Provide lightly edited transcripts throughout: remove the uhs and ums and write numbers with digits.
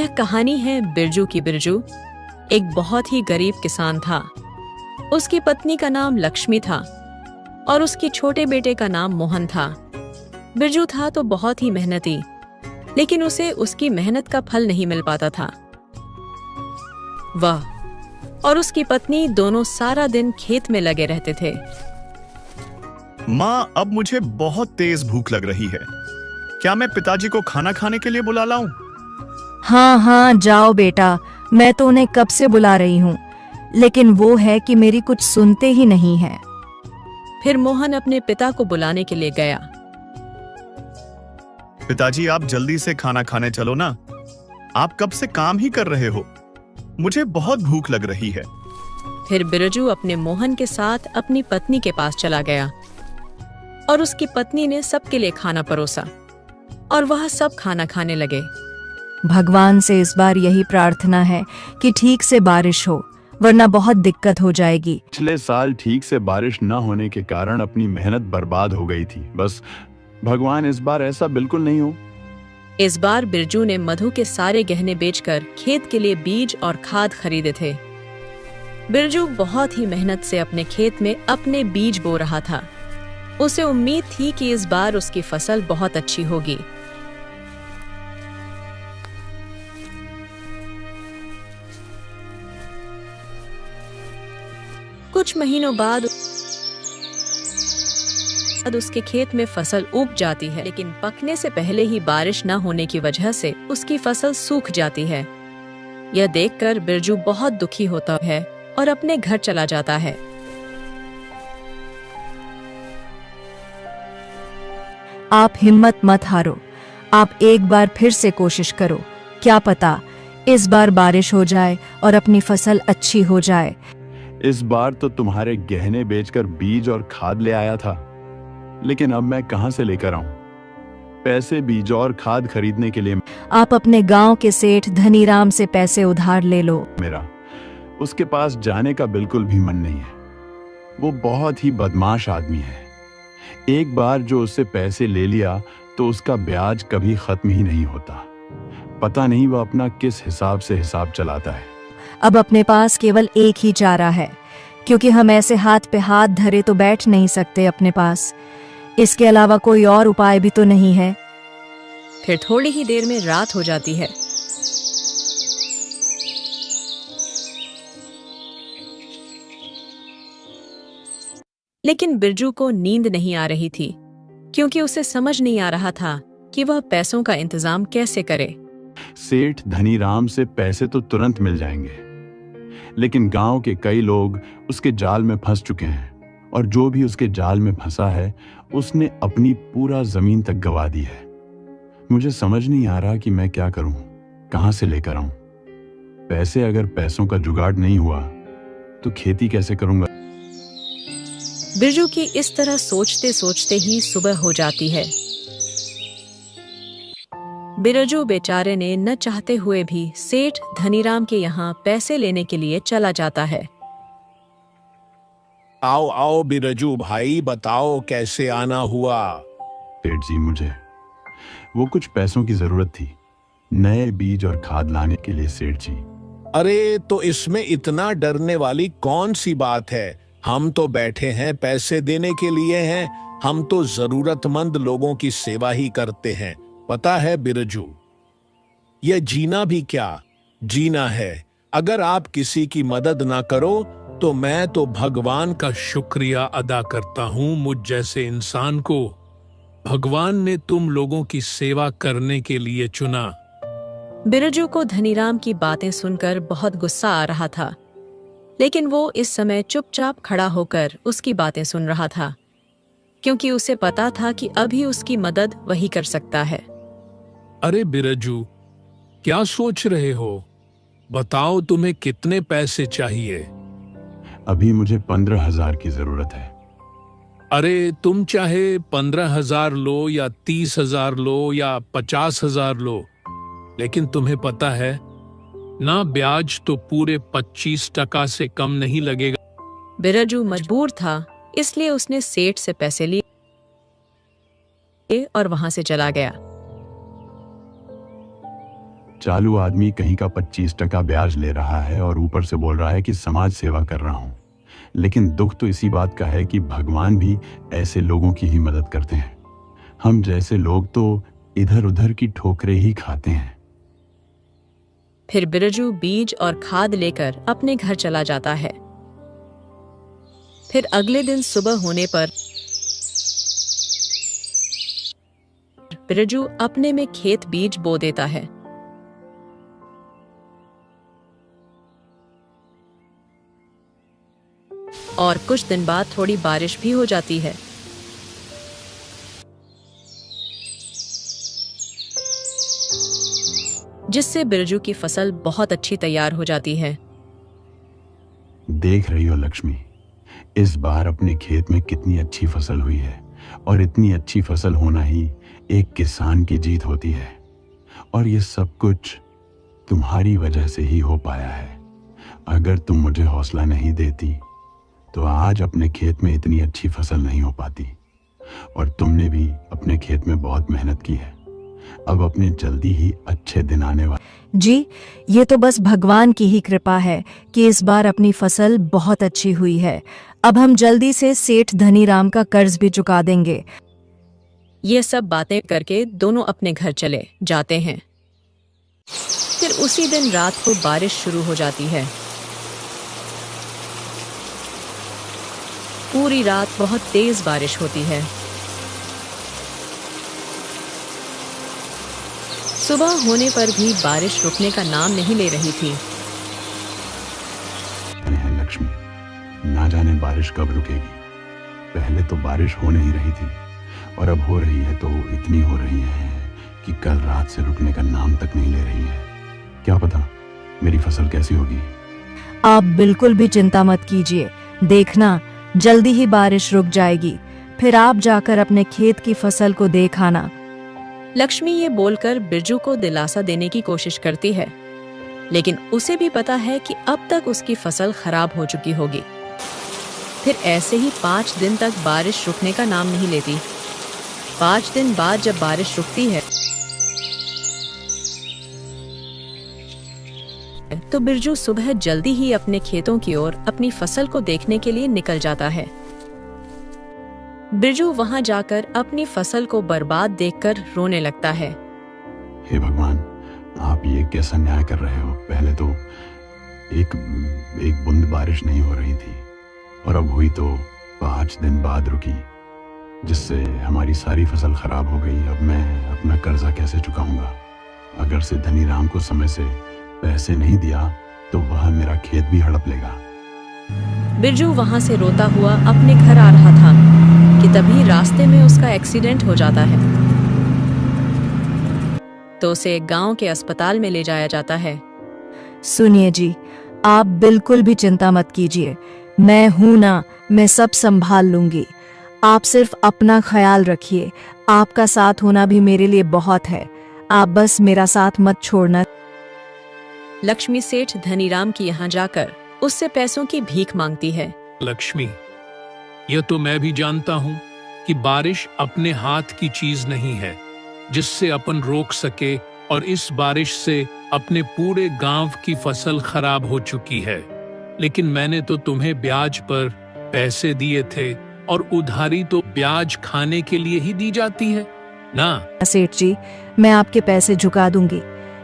कहानी है बिरजू की। बिरजू एक बहुत ही गरीब किसान था। उसकी पत्नी का नाम लक्ष्मी था और उसके छोटे बेटे का नाम मोहन था। बिरजू था तो बहुत ही मेहनती, लेकिन उसे उसकी मेहनत का फल नहीं मिल पाता था। वह और उसकी पत्नी दोनों सारा दिन खेत में लगे रहते थे। माँ, अब मुझे बहुत तेज भूख लग रही है। क्या मैं पिताजी को खाना खाने के लिए बुला लाऊं? हाँ हाँ, जाओ बेटा, मैं तो उन्हें कब से बुला रही हूँ, लेकिन वो है कि मेरी कुछ सुनते ही नहीं है। फिर मोहन अपने पिता को बुलाने के लिए गया। पिताजी, आप जल्दी से खाना खाने चलो ना। आप कब से काम ही कर रहे हो। मुझे बहुत भूख लग रही है। फिर बिरजू अपने मोहन के साथ अपनी पत्नी के पास चला गया और उसकी पत्नी ने सबके लिए खाना परोसा और वह सब खाना खाने लगे। भगवान से इस बार यही प्रार्थना है कि ठीक से बारिश हो, वरना बहुत दिक्कत हो जाएगी। पिछले साल ठीक से बारिश न होने के कारण अपनी मेहनत बर्बाद हो गई थी। बस भगवान इस बार ऐसा बिल्कुल नहीं हो। इस बार बिरजू ने मधु के सारे गहने बेचकर खेत के लिए बीज और खाद खरीदे थे। बिरजू बहुत ही मेहनत से अपने खेत में अपने बीज बो रहा था। उसे उम्मीद थी कि इस बार उसकी फसल बहुत अच्छी होगी। कुछ महीनों बाद उसके खेत में फसल उग जाती है, लेकिन पकने से पहले ही बारिश न होने की वजह से उसकी फसल सूख जाती है। यह देखकर बिरजू बहुत दुखी होता है और अपने घर चला जाता है। आप हिम्मत मत हारो, आप एक बार फिर से कोशिश करो। क्या पता इस बार बारिश हो जाए और अपनी फसल अच्छी हो जाए। इस बार तो तुम्हारे गहने बेचकर बीज और खाद ले आया था, लेकिन अब मैं कहां से लेकर आऊं पैसे बीज और खाद खरीदने के लिए? आप अपने गांव के सेठ धनीराम से पैसे उधार ले लो। मेरा उसके पास जाने का बिल्कुल भी मन नहीं है। वो बहुत ही बदमाश आदमी है। एक बार जो उससे पैसे ले लिया तो उसका ब्याज कभी खत्म ही नहीं होता। पता नहीं वह अपना किस हिसाब से हिसाब चलाता है। अब अपने पास केवल एक ही चारा है, क्योंकि हम ऐसे हाथ पे हाथ धरे तो बैठ नहीं सकते अपने पास। इसके अलावा कोई और उपाय भी तो नहीं है। फिर थोड़ी ही देर में रात हो जाती है। लेकिन बिरजू को नींद नहीं आ रही थी, क्योंकि उसे समझ नहीं आ रहा था कि वह पैसों का इंतजाम कैसे करे। सेठ धनीराम से पैसे तो तुरंत मिल जाएंगे, लेकिन गांव के कई लोग उसके जाल में फंस चुके हैं, और जो भी उसके जाल में फंसा है उसने अपनी पूरा जमीन तक गंवा दी है। मुझे समझ नहीं आ रहा कि मैं क्या करूं, कहां से लेकर आऊं पैसे। अगर पैसों का जुगाड़ नहीं हुआ तो खेती कैसे करूंगा? बिरजू की इस तरह सोचते सोचते ही सुबह हो जाती है। बिरजू बेचारे ने न चाहते हुए भी सेठ धनीराम के यहाँ पैसे लेने के लिए चला जाता है। आओ आओ बिरजू भाई, बताओ कैसे आना हुआ? सेठ जी, मुझे वो कुछ पैसों की जरूरत थी, नए बीज और खाद लाने के लिए। सेठ जी, अरे तो इसमें इतना डरने वाली कौन सी बात है? हम तो बैठे हैं पैसे देने के लिए हैं। हम तो जरूरतमंद लोगों की सेवा ही करते हैं। पता है बिरजू, यह जीना भी क्या जीना है। अगर आप किसी की मदद ना करो तो मैं तो भगवान का शुक्रिया अदा करता हूं। मुझ जैसे इंसान को भगवान ने तुम लोगों की सेवा करने के लिए चुना। बिरजू को धनीराम की बातें सुनकर बहुत गुस्सा आ रहा था, लेकिन वो इस समय चुपचाप खड़ा होकर उसकी बातें सुन रहा था, क्योंकि उसे पता था कि अभी उसकी मदद वही कर सकता है। अरे बिरजू, क्या सोच रहे हो? बताओ तुम्हें कितने पैसे चाहिए? अभी मुझे 15,000 की जरूरत है। अरे तुम चाहे 15,000 लो या 30,000 लो या 50,000 लो, लेकिन तुम्हें पता है ना, ब्याज तो पूरे 25% से कम नहीं लगेगा। बिरजू मजबूर था, इसलिए उसने सेठ से पैसे लिए और वहां से चला गया। चालू आदमी कहीं का 25% ब्याज ले रहा है और ऊपर से बोल रहा है कि समाज सेवा कर रहा हूं। लेकिन दुख तो इसी बात का है कि भगवान भी ऐसे लोगों की ही मदद करते हैं। हम जैसे लोग तो इधर उधर की ठोकरें ही खाते हैं। फिर बिरजू बीज और खाद लेकर अपने घर चला जाता है। फिर अगले दिन सुबह होने पर बिरजू अपने में खेत बीज बो देता है। और कुछ दिन बाद थोड़ी बारिश भी हो जाती है। जिससे बिरजू की फसल बहुत अच्छी तैयार हो जाती है। देख रही हो लक्ष्मी, इस बार अपने खेत में कितनी अच्छी फसल हुई है। और इतनी अच्छी फसल होना ही एक किसान की जीत होती है। और ये सब कुछ तुम्हारी वजह से ही हो पाया है। अगर तुम मुझे हौसला नहीं देती तो आज अपने खेत में इतनी अच्छी फसल नहीं हो पाती। और तुमने भी अपने खेत में बहुत मेहनत की है। अब अपने जल्दी ही अच्छे दिन आने वाले। जी, ये तो बस भगवान की ही कृपा है कि इस बार अपनी फसल बहुत अच्छी हुई है। अब हम जल्दी से सेठ धनीराम का कर्ज भी चुका देंगे। ये सब बातें करके दोनों अपने घर चले जाते हैं। फिर उसी दिन रात को बारिश शुरू हो जाती है। पूरी रात बहुत तेज बारिश होती है। सुबह होने पर भी बारिश रुकने का नाम नहीं ले रही थी। लक्ष्मी, ना जाने बारिश कब रुकेगी। पहले तो बारिश हो नहीं रही थी और अब हो रही है तो इतनी हो रही है कि कल रात से रुकने का नाम तक नहीं ले रही है। क्या पता मेरी फसल कैसी होगी। आप बिल्कुल भी चिंता मत कीजिए, देखना जल्दी ही बारिश रुक जाएगी। फिर आप जाकर अपने खेत की फसल को देख आना। लक्ष्मी ये बोलकर बिरजू को दिलासा देने की कोशिश करती है, लेकिन उसे भी पता है कि अब तक उसकी फसल खराब हो चुकी होगी। फिर ऐसे ही 5 दिन तक बारिश रुकने का नाम नहीं लेती। 5 दिन बाद जब बारिश रुकती है तो बिरजू सुबह जल्दी ही अपने खेतों की ओर अपनी फसल को देखने के लिए निकल जाता है। बिरजू वहां जाकर अपनी फसल को बर्बाद देखकर रोने लगता है। हे भगवान, आप ये कैसा न्याय कर रहे हो। पहले तो एक बूंद बारिश नहीं हो रही थी और अब हुई तो 5 दिन बाद रुकी, जिससे हमारी सारी फसल खराब हो गई। अब मैं अपना कर्जा कैसे चुकाऊंगा। अगर से धनीराम को समय से पैसे नहीं दिया तो वह मेरा खेत भी हड़प लेगा। बिरजू वहां से रोता हुआ अपने घर आ रहा था कि तभी रास्ते में उसका एक्सीडेंट हो जाता है। तो उसे गांव के अस्पताल में ले जाया जाता है। सुनिए जी, आप बिल्कुल भी चिंता मत कीजिए, मैं हूं ना, मैं सब संभाल लूंगी। आप सिर्फ अपना ख्याल रखिए। आपका साथ होना भी मेरे लिए बहुत है। आप बस मेरा साथ मत छोड़ना। लक्ष्मी सेठ धनीराम की यहाँ जाकर उससे पैसों की भीख मांगती है। लक्ष्मी, यह तो मैं भी जानता हूं कि बारिश अपने हाथ की चीज नहीं है जिससे अपन रोक सके, और इस बारिश से अपने पूरे गांव की फसल खराब हो चुकी है। लेकिन मैंने तो तुम्हें ब्याज पर पैसे दिए थे, और उधारी तो ब्याज खाने के लिए ही दी जाती है ना। सेठ जी, मैं आपके पैसे झुका दूंगी,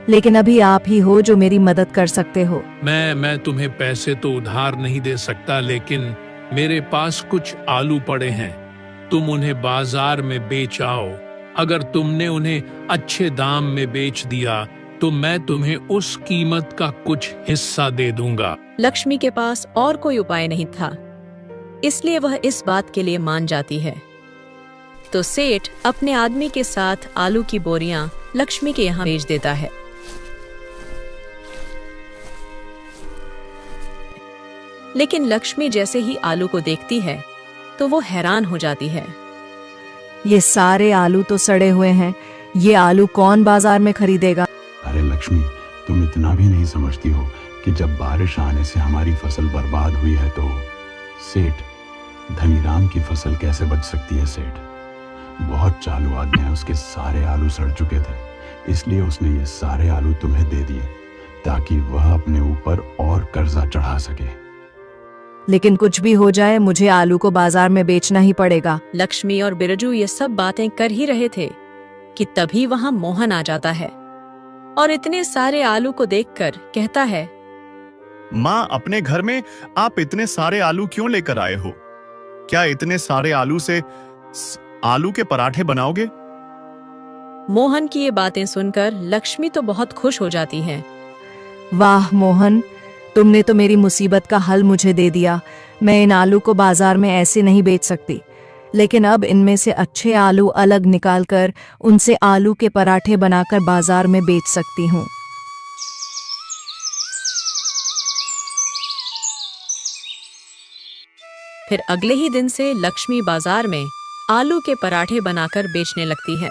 लेकिन अभी आप ही हो जो मेरी मदद कर सकते हो। मैं तुम्हें पैसे तो उधार नहीं दे सकता, लेकिन मेरे पास कुछ आलू पड़े हैं। तुम उन्हें बाजार में बेच आओ। अगर तुमने उन्हें अच्छे दाम में बेच दिया तो मैं तुम्हें उस कीमत का कुछ हिस्सा दे दूंगा। लक्ष्मी के पास और कोई उपाय नहीं था, इसलिए वह इस बात के लिए मान जाती है। तो सेठ अपने आदमी के साथ आलू की बोरियां लक्ष्मी के यहाँ भेज देता है। लेकिन लक्ष्मी जैसे ही आलू को देखती है तो वो हैरान हो जाती है। ये सारे आलू तो सड़े हुए हैं, ये आलू कौन बाजार में खरीदेगा। अरे लक्ष्मी, तुम इतना भी नहीं समझती हो कि जब बारिश आने से हमारी फसल बर्बाद हुई है तो सेठ धनीराम की फसल कैसे बच सकती है। सेठ बहुत चालू आदमी है, उसके सारे आलू सड़ चुके थे। इसलिए उसने ये सारे आलू तुम्हें दे दिए ताकि वह अपने ऊपर और कर्जा चढ़ा सके। लेकिन कुछ भी हो जाए, मुझे आलू को बाजार में बेचना ही पड़ेगा। लक्ष्मी और बिरजू ये सब बातें कर ही रहे थे कि तभी वहां मोहन आ जाता है और इतने सारे आलू को देखकर कहता है, माँ, अपने घर में आप इतने सारे आलू क्यों लेकर आए हो? क्या इतने सारे आलू से आलू के पराठे बनाओगे? मोहन की ये बातें सुनकर लक्ष्मी तो बहुत खुश हो जाती है। वाह मोहन, तुमने तो मेरी मुसीबत का हल मुझे दे दिया। मैं इन आलू को बाजार में ऐसे नहीं बेच सकती, लेकिन अब इनमें से अच्छे आलू अलग निकालकर उनसे आलू के पराठे बनाकर बाजार में बेच सकती हूँ। फिर अगले ही दिन से लक्ष्मी बाजार में आलू के पराठे बनाकर बेचने लगती है।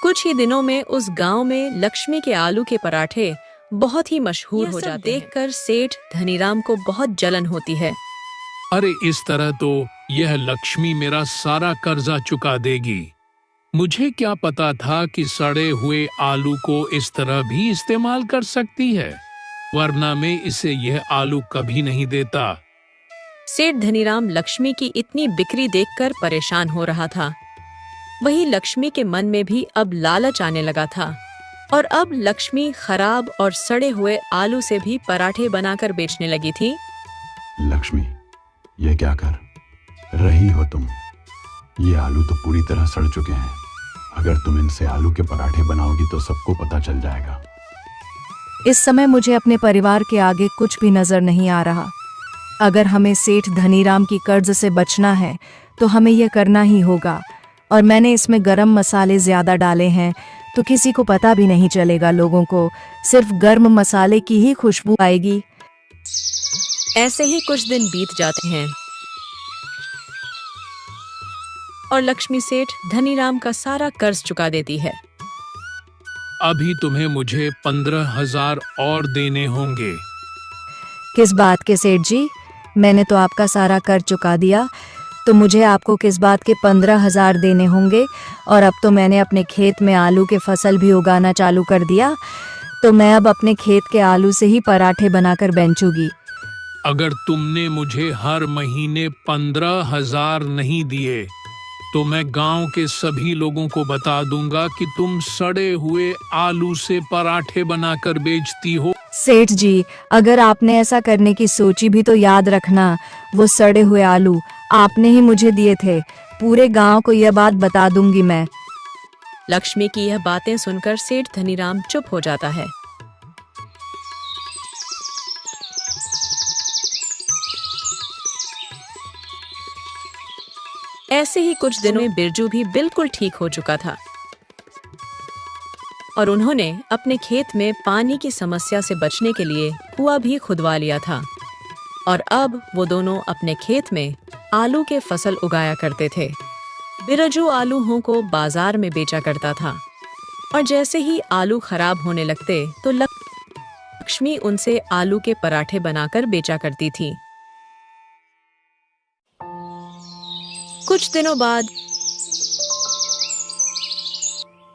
कुछ ही दिनों में उस गांव में लक्ष्मी के आलू के पराठे बहुत ही मशहूर हो जाते हैं। देखकर सेठ धनीराम को बहुत जलन होती है। अरे, इस तरह तो यह लक्ष्मी मेरा सारा कर्जा चुका देगी। मुझे क्या पता था कि सड़े हुए आलू को इस तरह भी इस्तेमाल कर सकती है, वरना मैं इसे यह आलू कभी नहीं देता। सेठ धनीराम लक्ष्मी की इतनी बिक्री देखकर परेशान हो रहा था। वही लक्ष्मी के मन में भी अब लालच आने लगा था और अब लक्ष्मी खराब और सड़े हुए आलू से भी पराठे बनाकर बेचने लगी थी। लक्ष्मी, ये क्या कर रही हो तुम? ये आलू तो पूरी तरह सड़ चुके हैं। अगर तुम इनसे आलू के पराठे बनाओगी तो सबको पता चल जाएगा। इस समय मुझे अपने परिवार के आगे कुछ भी नजर नहीं आ रहा। अगर हमें सेठ धनीराम की कर्ज से बचना है तो हमें यह करना ही होगा। और मैंने इसमें गरम मसाले ज्यादा डाले हैं तो किसी को पता भी नहीं चलेगा। लोगों को सिर्फ गर्म मसाले की ही खुशबू आएगी। ऐसे ही कुछ दिन बीत जाते हैं और लक्ष्मी सेठ धनीराम का सारा कर्ज चुका देती है। अभी तुम्हें मुझे 15,000 और देने होंगे। किस बात के सेठ जी? मैंने तो आपका सारा कर्ज चुका दिया, तो मुझे आपको किस बात के 15,000 देने होंगे? और अब तो मैंने अपने खेत में आलू के फसल भी उगाना चालू कर दिया, तो मैं अब अपने खेत के आलू से ही पराठे बनाकर बेचूंगी। अगर तुमने मुझे हर महीने 15,000 नहीं दिए तो मैं गांव के सभी लोगों को बता दूंगा कि तुम सड़े हुए आलू से पराठे बनाकर बेचती हो। सेठ जी, अगर आपने ऐसा करने की सोची भी तो याद रखना, वो सड़े हुए आलू आपने ही मुझे दिए थे। पूरे गांव को यह बात बता दूंगी मैं। लक्ष्मी की यह बातें सुनकर सेठ धनीराम चुप हो जाता है। ऐसे ही कुछ दिनों में बिरजू भी बिल्कुल ठीक हो चुका था और उन्होंने अपने खेत में पानी की समस्या से बचने के लिए कुआं भी खुदवा लिया था और अब वो दोनों अपने खेत में आलू के फसल उगाया करते थे। बिरजू आलूओं को बाजार में बेचा करता था और जैसे ही आलू खराब होने लगते तो लक्ष्मी उनसे आलू के पराठे बनाकर बेचा करती थी। कुछ दिनों बाद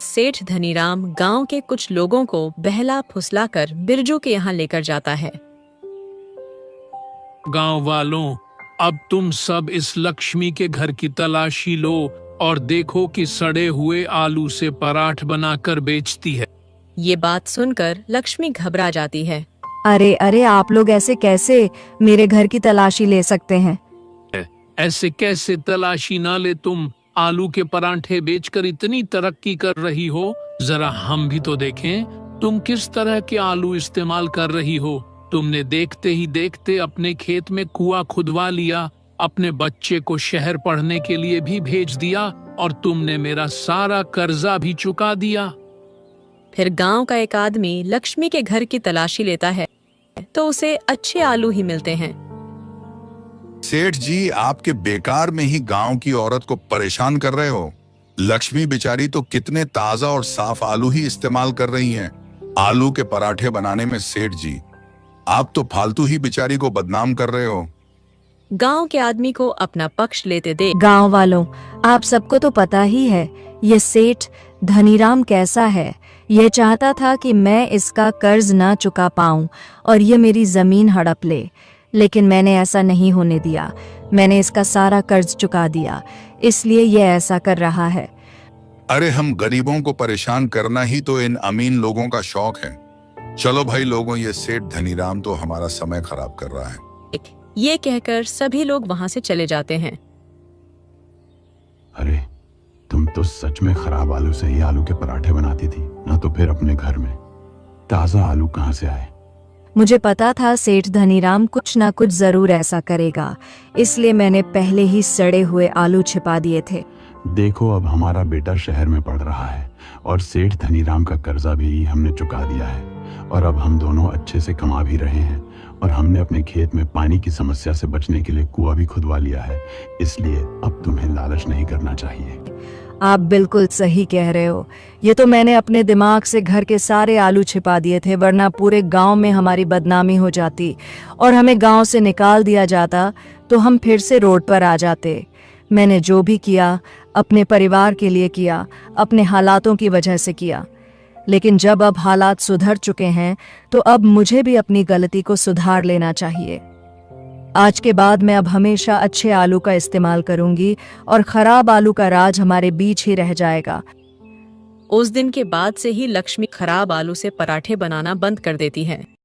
सेठ धनीराम गांव के कुछ लोगों को बहला फुसलाकर बिरजू के यहाँ लेकर जाता है। गांव वालों, अब तुम सब इस लक्ष्मी के घर की तलाशी लो और देखो कि सड़े हुए आलू से पराठ बनाकर बेचती है। ये बात सुनकर लक्ष्मी घबरा जाती है। अरे अरे, आप लोग ऐसे कैसे मेरे घर की तलाशी ले सकते हैं? ऐसे कैसे तलाशी ना ले? तुम आलू के पराठे बेचकर इतनी तरक्की कर रही हो, जरा हम भी तो देखें तुम किस तरह के आलू इस्तेमाल कर रही हो। तुमने देखते ही देखते अपने खेत में कुआं खुदवा लिया, अपने बच्चे को शहर पढ़ने के लिए भी भेज दिया और तुमने मेरा सारा कर्जा भी चुका दिया। फिर गांव का एक आदमी लक्ष्मी के घर की तलाशी लेता है तो उसे अच्छे आलू ही मिलते हैं। सेठ जी, आपके बेकार में ही गांव की औरत को परेशान कर रहे हो। लक्ष्मी बेचारी तो कितने ताजा और साफ आलू ही इस्तेमाल कर रही हैं। आलू के पराठे बनाने में सेठ जी, आप तो फालतू ही बेचारी को बदनाम कर रहे हो। गांव के आदमी को अपना पक्ष लेते देख गांव वालों, आप सबको तो पता ही है ये सेठ धनीराम कैसा है। यह चाहता था कि मैं इसका कर्ज ना चुका पाऊं और ये मेरी जमीन हड़प ले, लेकिन मैंने ऐसा नहीं होने दिया। मैंने इसका सारा कर्ज चुका दिया, इसलिए यह ऐसा कर रहा है। अरे हम गरीबों को परेशान करना ही तो इन अमीन लोगों का शौक है। चलो भाई लोगों, ये सेठ धनीराम तो हमारा समय खराब कर रहा है। ये कहकर सभी लोग वहां से चले जाते हैं। अरे तुम तो सच में खराब आलू से ही आलू के पराठे बनाती थी ना, तो फिर अपने घर में ताजा आलू कहाँ से आए? मुझे पता था सेठ धनीराम कुछ ना कुछ जरूर ऐसा करेगा, इसलिए मैंने पहले ही सड़े हुए आलू छिपा दिए थे। देखो, अब हमारा बेटा शहर में पढ़ रहा है और सेठ धनीराम का कर्जा भी हमने चुका दिया है और अब हम दोनों अच्छे से कमा भी रहे हैं और हमने अपने खेत में पानी की समस्या से बचने के लिए कुआं भी खुदवा लिया है। इसलिए अब तुम्हें लालच नहीं करना चाहिए। आप बिल्कुल सही कह रहे हो। ये तो मैंने अपने दिमाग से घर के सारे आलू छिपा दिए थे, वरना पूरे गांव में हमारी बदनामी हो जाती और हमें गांव से निकाल दिया जाता, तो हम फिर से रोड पर आ जाते। मैंने जो भी किया अपने परिवार के लिए किया, अपने हालातों की वजह से किया। लेकिन जब अब हालात सुधर चुके हैं तो अब मुझे भी अपनी गलती को सुधार लेना चाहिए। आज के बाद मैं अब हमेशा अच्छे आलू का इस्तेमाल करूंगी और खराब आलू का राज हमारे बीच ही रह जाएगा। उस दिन के बाद से ही लक्ष्मी खराब आलू से पराठे बनाना बंद कर देती है।